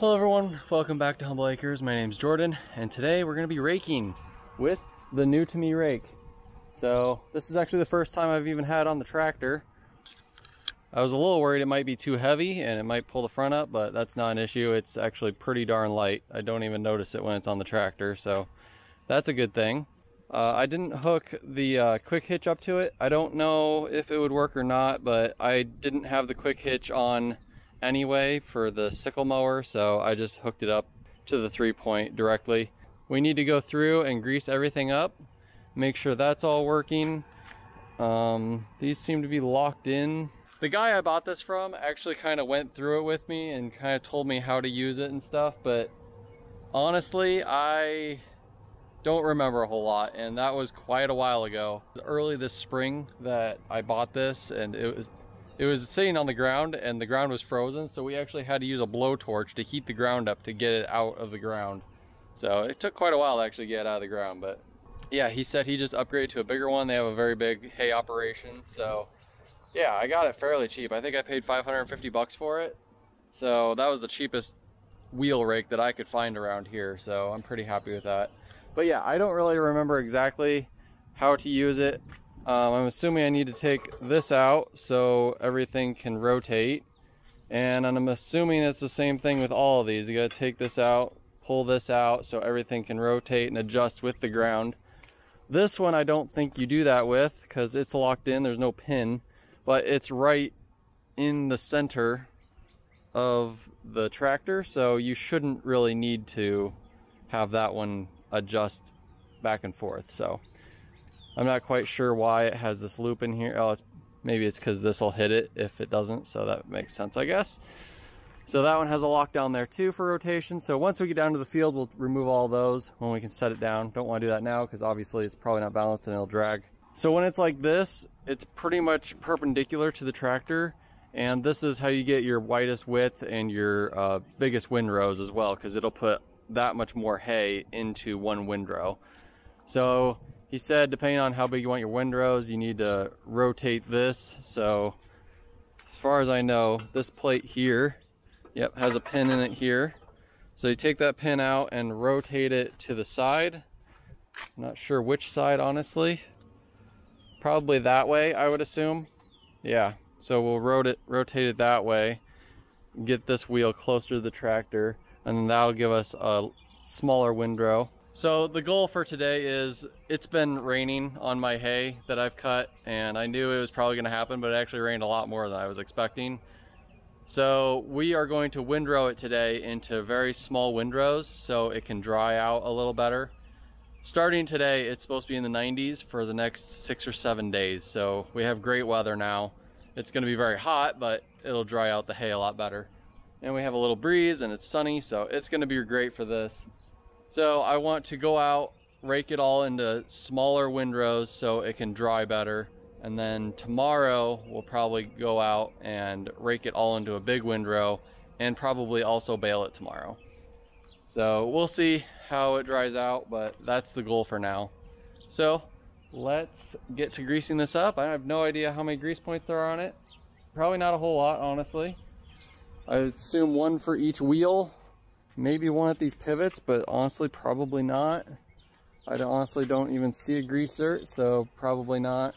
Hello everyone, welcome back to Humble Acres. My name's Jordan, and today we're going to be raking with the new to me rake. So this is actually the first time I've even had on the tractor. I was a little worried it might be too heavy and it might pull the front up, but that's not an issue. It's actually pretty darn light. I don't even notice it when it's on the tractor, so that's a good thing. I didn't hook the quick hitch up to it. I don't know if it would work or not, but I didn't have the quick hitch on anyway for the sickle mower, so I just hooked it up to the 3-point directly. We need to go through and grease everything up, make sure that's all working. These seem to be locked in. The guy I bought this from actually kind of went through it with me and kind of told me how to use it and stuff, but honestly I don't remember a whole lot, and that was quite a while ago. Early this spring that I bought this, and it was sitting on the ground and the ground was frozen, so we actually had to use a blowtorch to heat the ground up to get it out of the ground. So it took quite a while to actually get it out of the ground, but yeah, he said he just upgraded to a bigger one. They have a very big hay operation, so yeah, I got it fairly cheap. I think I paid 550 bucks for it, so that was the cheapest wheel rake that I could find around here, so I'm pretty happy with that. But yeah, I don't really remember exactly how to use it. I'm assuming I need to take this out so everything can rotate, and I'm assuming it's the same thing with all of these. You gotta take this out, pull this out so everything can rotate and adjust with the ground. This one I don't think you do that with because it's locked in, there's no pin, but it's right in the center of the tractor, so you shouldn't really need to have that one adjust back and forth. So I'm not quite sure why it has this loop in here. Oh, maybe it's because this will hit it if it doesn't, so that makes sense, I guess. So that one has a lock down there too for rotation. So once we get down to the field, we'll remove all those when we can set it down. Don't want to do that now because obviously it's probably not balanced and it'll drag. So when it's like this, it's pretty much perpendicular to the tractor, and this is how you get your widest width and your biggest windrows as well, because it'll put that much more hay into one windrow. So he said depending on how big you want your windrows, you need to rotate this. So as far as I know, this plate here, yep, has a pin in it here. So you take that pin out and rotate it to the side. I'm not sure which side, honestly. Probably that way, I would assume. Yeah, so we'll rotate it that way, get this wheel closer to the tractor, and then that'll give us a smaller windrow. So the goal for today is, it's been raining on my hay that I've cut, and I knew it was probably going to happen, but it actually rained a lot more than I was expecting. So we are going to windrow it today into very small windrows so it can dry out a little better. Starting today, it's supposed to be in the 90s for the next 6 or 7 days, so we have great weather now. It's going to be very hot, but it'll dry out the hay a lot better. And we have a little breeze and it's sunny, so it's going to be great for this. So I want to go out, rake it all into smaller windrows so it can dry better, and then tomorrow we'll probably go out and rake it all into a big windrow and probably also bale it tomorrow. So we'll see how it dries out, but that's the goal for now. So let's get to greasing this up. I have no idea how many grease points there are on it. Probably not a whole lot, honestly. I would assume one for each wheel, maybe one at these pivots, but honestly probably not. I honestly don't even see a grease cert, so probably not.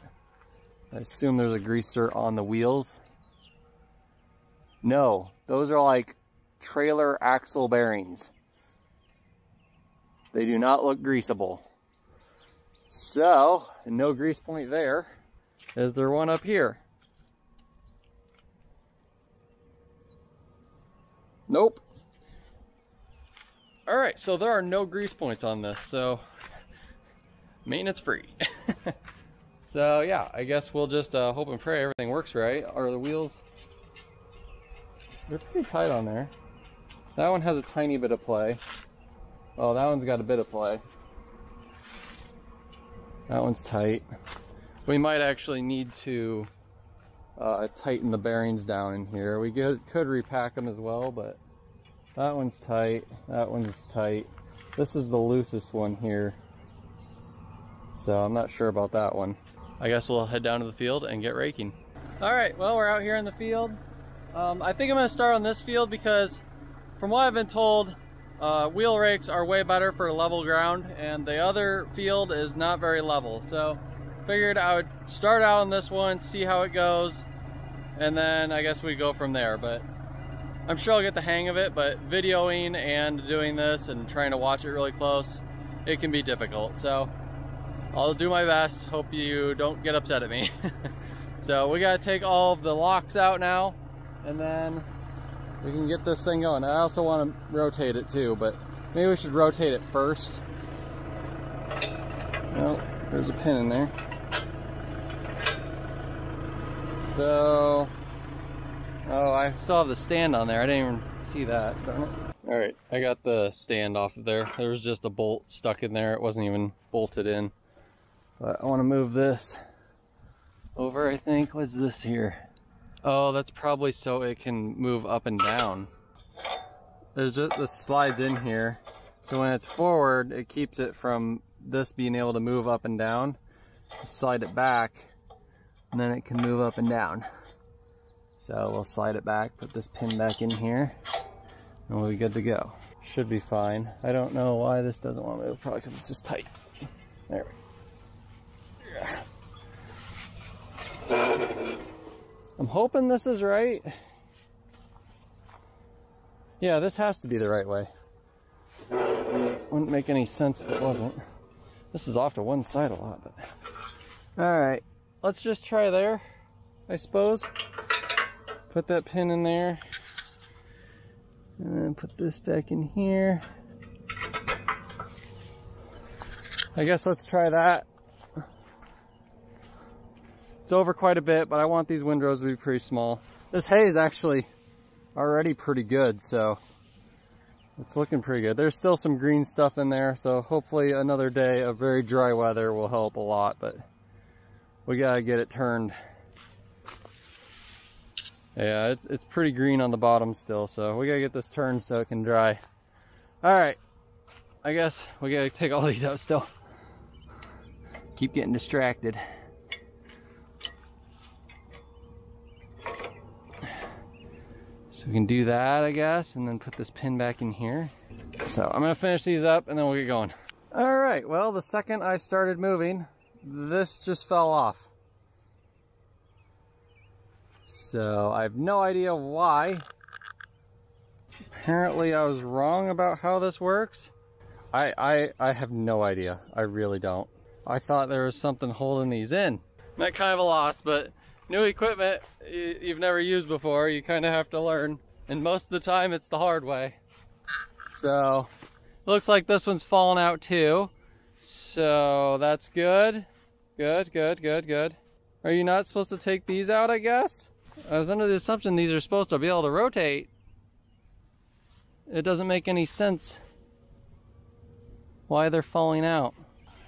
I assume there's a grease cert on the wheels. No, those are like trailer axle bearings. They do not look greasable. So, no grease point there. Is there one up here? Nope. Alright, so there are no grease points on this, so maintenance free. So yeah, I guess we'll just hope and pray everything works right. Are the wheels, they're pretty tight on there. That one has a tiny bit of play. Oh, that one's got a bit of play. That one's tight. We might actually need to tighten the bearings down in here. We could repack them as well, but that one's tight, that one's tight. This is the loosest one here, so I'm not sure about that one. I guess we'll head down to the field and get raking. All right, well, we're out here in the field. I think I'm gonna start on this field because from what I've been told, wheel rakes are way better for level ground, and the other field is not very level. So figured I would start out on this one, see how it goes, and then I guess we go from there. But I'm sure I'll get the hang of it, but videoing and doing this and trying to watch it really close, it can be difficult. So I'll do my best. Hope you don't get upset at me. So we gotta take all of the locks out now, and then we can get this thing going. I also want to rotate it too, but maybe we should rotate it first. Oh, there's a pin in there. So, oh, I still have the stand on there. I didn't even see that. Darn it. All right, I got the stand off of there. There was just a bolt stuck in there. It wasn't even bolted in. But I want to move this over, I think. What's this here? Oh, that's probably so it can move up and down. There's just, this slides in here. So when it's forward, it keeps it from this being able to move up and down. Slide it back, and then it can move up and down. So we'll slide it back, put this pin back in here, and we'll be good to go. Should be fine. I don't know why this doesn't want to move, probably because it's just tight. There we go. I'm hoping this is right. Yeah, this has to be the right way. Wouldn't make any sense if it wasn't. This is off to one side a lot, but... Alright, let's just try there, I suppose. Put that pin in there. And then put this back in here. I guess let's try that. It's over quite a bit, but I want these windrows to be pretty small. This hay is actually already pretty good, so it's looking pretty good. There's still some green stuff in there, so hopefully another day of very dry weather will help a lot, but we gotta get it turned. Yeah, it's pretty green on the bottom still, so we gotta get this turned so it can dry. Alright, I guess we gotta take all these out still. Keep getting distracted. So we can do that, I guess, and then put this pin back in here. So I'm gonna finish these up and then we'll get going. All right, well, the second I started moving, this just fell off. So I have no idea why. Apparently I was wrong about how this works. I have no idea. I really don't. I thought there was something holding these in. I'm at kind of a loss, but new equipment you've never used before, you kind of have to learn. And most of the time it's the hard way. So, it looks like this one's fallen out too. So, that's good. Good, good, good, good. Are you not supposed to take these out, I guess? I was under the assumption these are supposed to be able to rotate. It doesn't make any sense why they're falling out.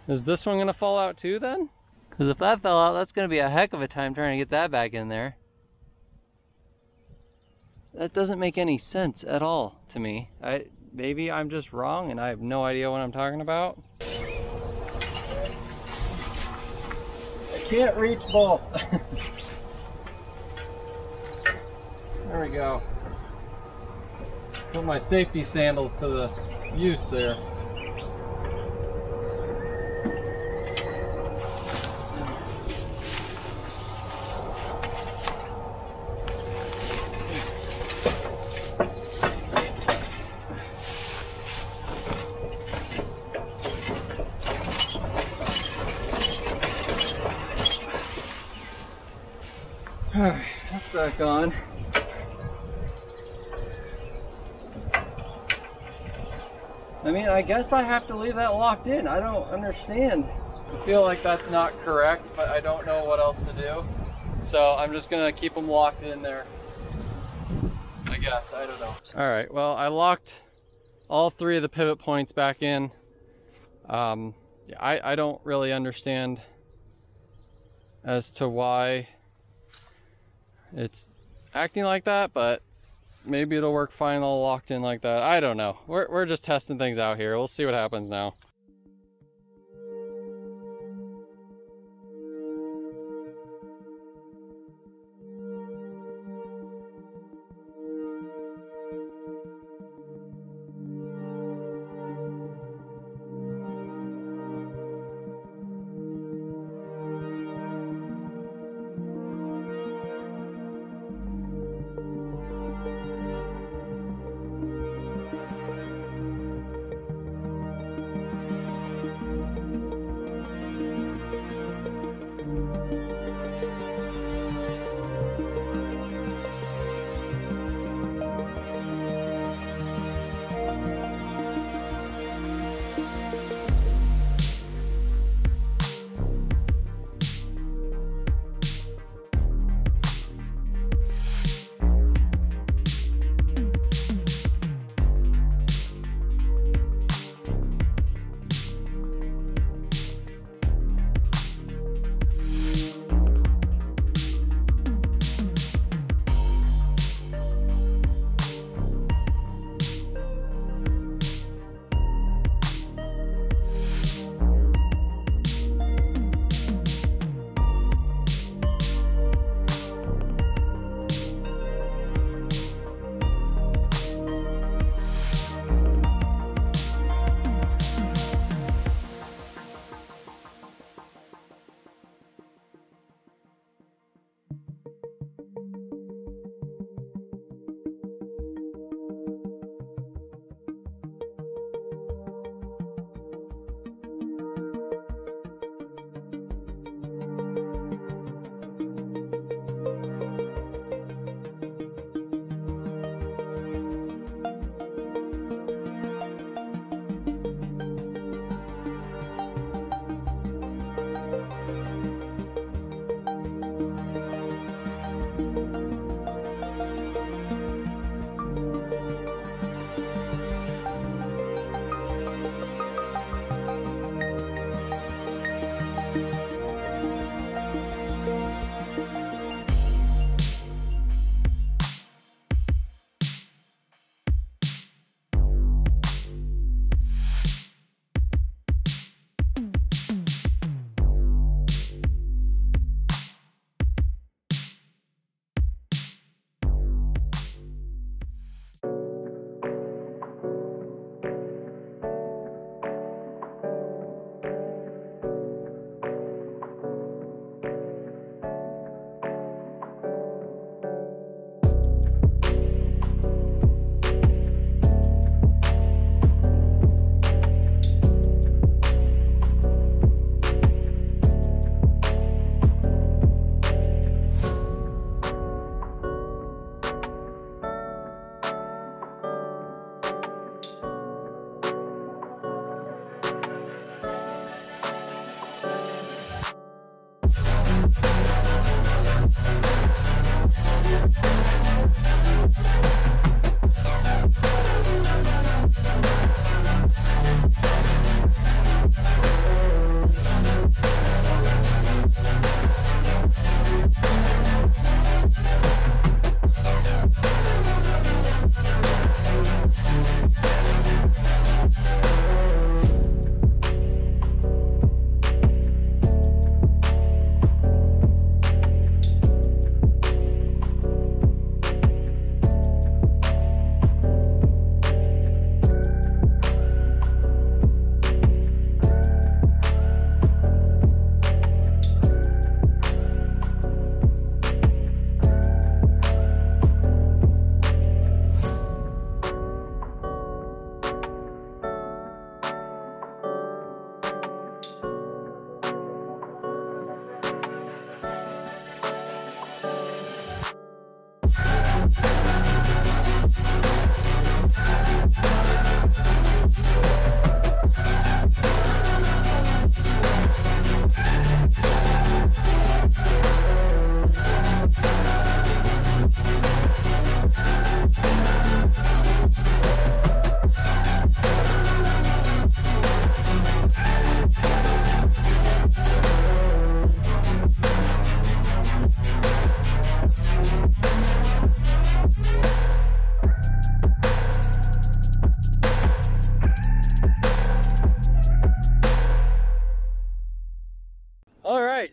Is this one gonna fall out too then? Because if that fell out, that's going to be a heck of a time trying to get that back in there. That doesn't make any sense at all to me. Maybe I'm just wrong and I have no idea what I'm talking about. I can't reach both. There we go. Put my safety sandals to the use there. Alright, that's back on. I mean, I guess I have to leave that locked in. I don't understand. I feel like that's not correct, but I don't know what else to do. So I'm just gonna keep them locked in there. I guess, I don't know. Alright, well, I locked all three of the pivot points back in. I don't really understand as to why it's acting like that, but maybe it'll work fine all locked in like that. I don't know. We're just testing things out here. We'll see what happens now.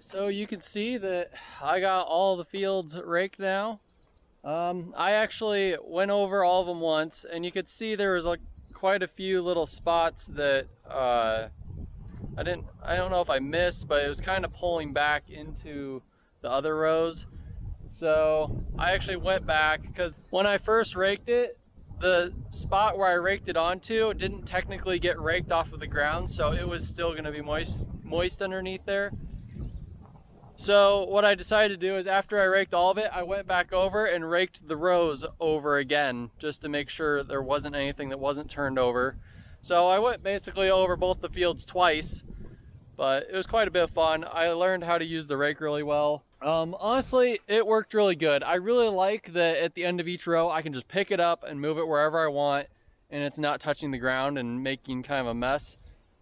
So you can see that I got all the fields raked now. I actually went over all of them once, and you could see there was like quite a few little spots that I don't know if I missed, but it was kind of pulling back into the other rows. So I actually went back, because when I first raked it, the spot where I raked it onto didn't technically get raked off of the ground, so it was still going to be moist underneath there. So what I decided to do is, after I raked all of it, I went back over and raked the rows over again, just to make sure there wasn't anything that wasn't turned over. So I went basically over both the fields twice, but it was quite a bit of fun. I learned how to use the rake really well. Honestly, it worked really good. I really like that at the end of each row, I can just pick it up and move it wherever I want, and it's not touching the ground and making kind of a mess.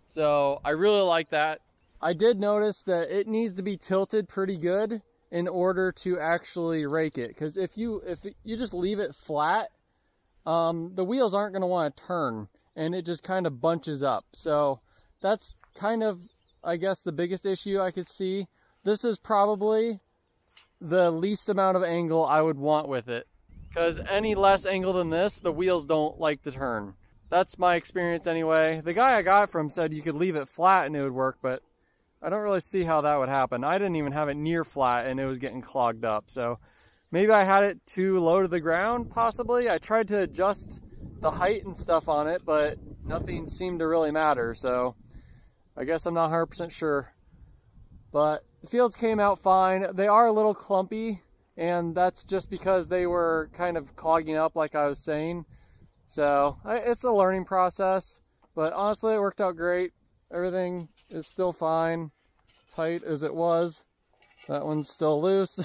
So I really like that. I did notice that it needs to be tilted pretty good in order to actually rake it, because if you just leave it flat, the wheels aren't going to want to turn, and it just kind of bunches up. So that's kind of, I guess, the biggest issue I could see. This is probably the least amount of angle I would want with it, because any less angle than this, the wheels don't like to turn. That's my experience anyway. The guy I got from said you could leave it flat and it would work, but I don't really see how that would happen. I didn't even have it near flat and it was getting clogged up. So maybe I had it too low to the ground, possibly. I tried to adjust the height and stuff on it, but nothing seemed to really matter. So I guess I'm not 100% sure. But the fields came out fine. They are a little clumpy, and that's just because they were kind of clogging up, like I was saying. So it's a learning process, but honestly it worked out great. Everything is still fine, tight as it was. That one's still loose.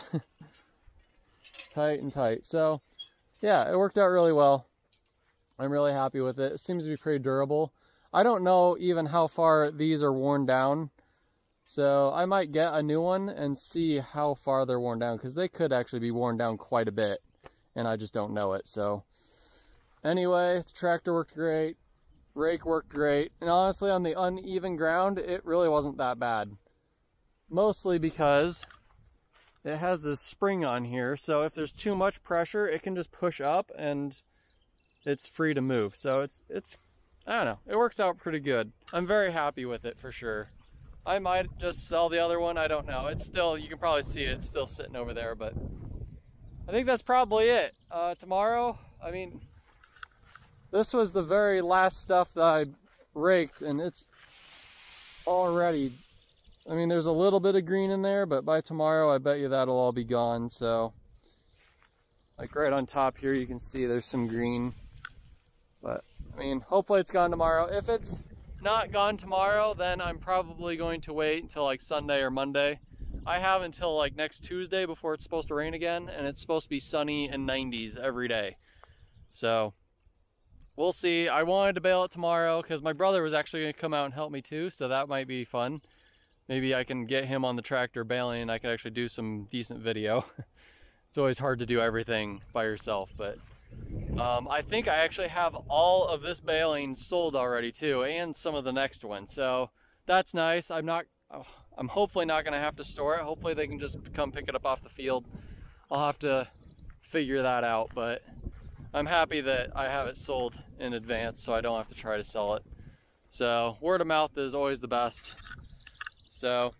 Tight and tight. So yeah, it worked out really well. I'm really happy with it. It seems to be pretty durable. I don't know even how far these are worn down, so I might get a new one and see how far they're worn down, because they could actually be worn down quite a bit and I just don't know it. So anyway, the tractor worked great. Rake worked great, and honestly on the uneven ground it really wasn't that bad, mostly because it has this spring on here, so if there's too much pressure it can just push up and it's free to move. So it's I don't know, it works out pretty good. I'm very happy with it for sure. I might just sell the other one, I don't know. It's still, you can probably see it, it's still sitting over there, but I think that's probably it. Tomorrow, I mean, this was the very last stuff that I raked, and it's already, I mean, there's a little bit of green in there, but by tomorrow I bet you that'll all be gone. So like right on top here you can see there's some green, but I mean, hopefully it's gone tomorrow. If it's not gone tomorrow, then I'm probably going to wait until like Sunday or Monday. I have until like next Tuesday before it's supposed to rain again, and it's supposed to be sunny and 90s every day. So we'll see. I wanted to bail it tomorrow because my brother was actually going to come out and help me too, so that might be fun. Maybe I can get him on the tractor bailing and I can actually do some decent video. It's always hard to do everything by yourself, but I think I actually have all of this baling sold already too, and some of the next one, so that's nice. I'm hopefully not going to have to store it. Hopefully they can just come pick it up off the field. I'll have to figure that out, but I'm happy that I have it sold in advance so I don't have to try to sell it. So word of mouth is always the best. So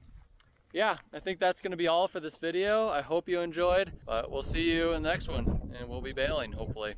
yeah, I think that's going to be all for this video. I hope you enjoyed, but we'll see you in the next one, and we'll be baling hopefully.